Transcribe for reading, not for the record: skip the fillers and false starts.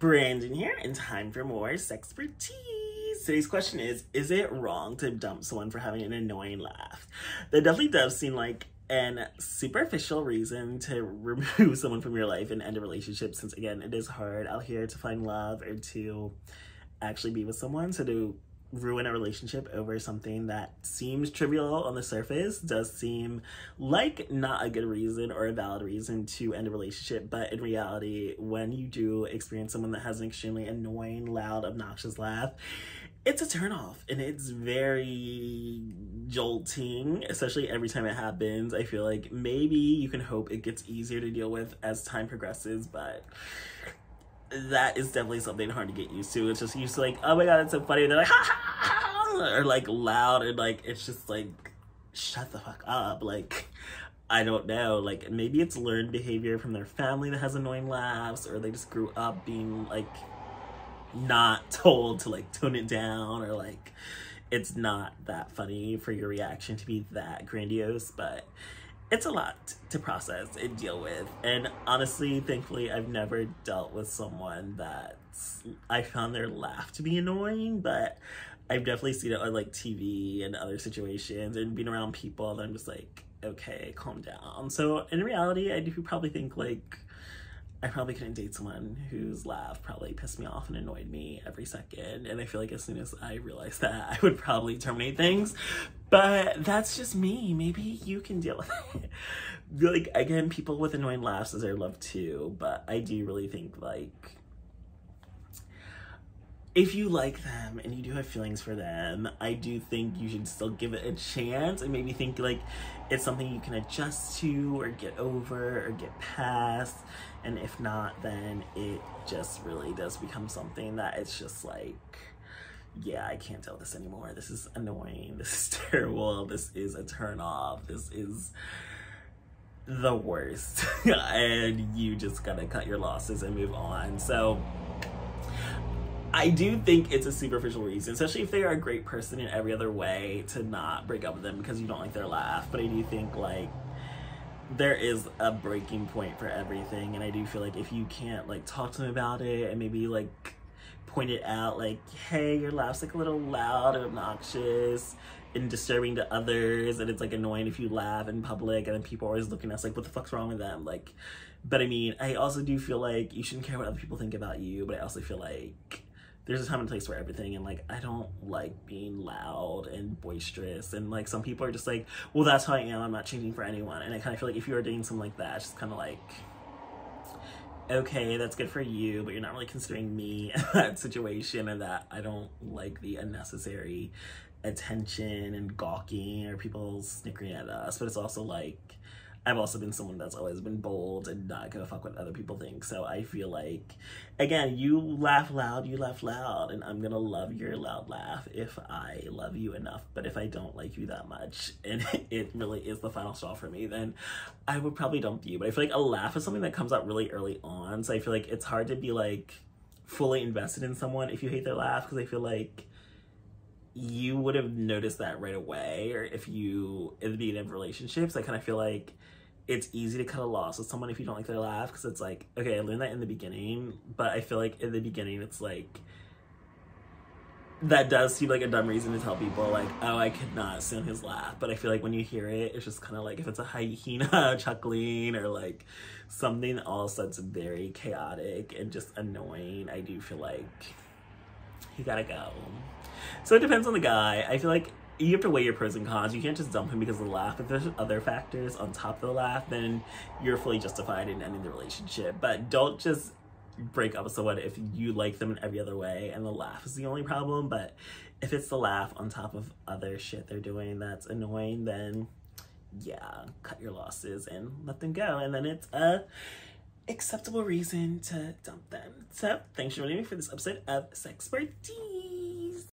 Brandon here, and time for more SexxxPerTease. Today's question is it wrong to dump someone for having an annoying laugh? That definitely does seem like an superficial reason to remove someone from your life and end a relationship, since again, it is hard out here to find love or to actually be with someone. So to ruin a relationship over something that seems trivial on the surface does seem like not a good reason or a valid reason to end a relationship. But in reality, when you do experience someone that has an extremely annoying, loud, obnoxious laugh, it's a turnoff, and it's very jolting, especially every time it happens. I feel like maybe you can hope it gets easier to deal with as time progresses, but that is definitely something hard to get used to. It's just used to like, oh my god, it's so funny. And they're like, ha ha ha, or like loud, and like, it's just like, shut the fuck up. Like, I don't know, like maybe it's learned behavior from their family that has annoying laughs, or they just grew up being like not told to like tone it down, or like it's not that funny for your reaction to be that grandiose. But it's a lot to process and deal with. And honestly, thankfully, I've never dealt with someone that I found their laugh to be annoying, but I've definitely seen it on like TV and other situations and being around people that I'm just like, okay, calm down. So in reality, I do probably think like I probably couldn't date someone whose laugh probably pissed me off and annoyed me every second. And I feel like as soon as I realized that, I would probably terminate things. But that's just me. Maybe you can deal with it. Like, again, people with annoying laughs deserve love too. But I do really think, like, if you like them and you do have feelings for them, I do think you should still give it a chance and maybe think like it's something you can adjust to or get over or get past. And if not, then it just really does become something that it's just like, yeah, I can't deal with this anymore. This is annoying. This is terrible. This is a turn off. This is the worst. And you just gotta cut your losses and move on. So I do think it's a superficial reason, especially if they are a great person in every other way, to not break up with them because you don't like their laugh. But I do think like there is a breaking point for everything, and I do feel like if you can't like talk to them about it and maybe like point it out like, hey, your laugh's like a little loud and obnoxious and disturbing to others, and it's like annoying if you laugh in public, and then people are always looking at us like, what the fuck's wrong with them? Like, but I mean, I also do feel like you shouldn't care what other people think about you, but I also feel like there's a time and place for everything, and like I don't like being loud and boisterous, and like some people are just like, well, that's how I am, I'm not changing for anyone. And I kind of feel like if you are dating someone like that, it's just kind of like, okay, that's good for you, but you're not really considering me in that situation, and that I don't like the unnecessary attention and gawking or people snickering at us. But it's also like I've also been someone that's always been bold and not gonna fuck what other people think. So I feel like, again, you laugh loud, and I'm gonna love your loud laugh if I love you enough. But if I don't like you that much, and it really is the final straw for me, then I would probably dump you. But I feel like a laugh is something that comes out really early on. So I feel like it's hard to be like fully invested in someone if you hate their laugh, because I feel like you would have noticed that right away. Or if you, in the beginning of relationships, I kind of feel like it's easy to cut a loss with someone if you don't like their laugh, because it's like, okay, I learned that in the beginning, but I feel like in the beginning it's like, that does seem like a dumb reason to tell people like, oh, I could not stand his laugh. But I feel like when you hear it, it's just kind of like if it's a hyena chuckling or like something else that's very chaotic and just annoying, I do feel like you gotta go. So it depends on the guy. I feel like you have to weigh your pros and cons. You can't just dump him because of the laugh. If there's other factors on top of the laugh, then you're fully justified in ending the relationship. But don't just break up with someone if you like them in every other way and the laugh is the only problem. But if it's the laugh on top of other shit they're doing that's annoying, then yeah, cut your losses and let them go. And then it's a acceptable reason to dump them. So thanks for joining me for this episode of SexxxPerTease.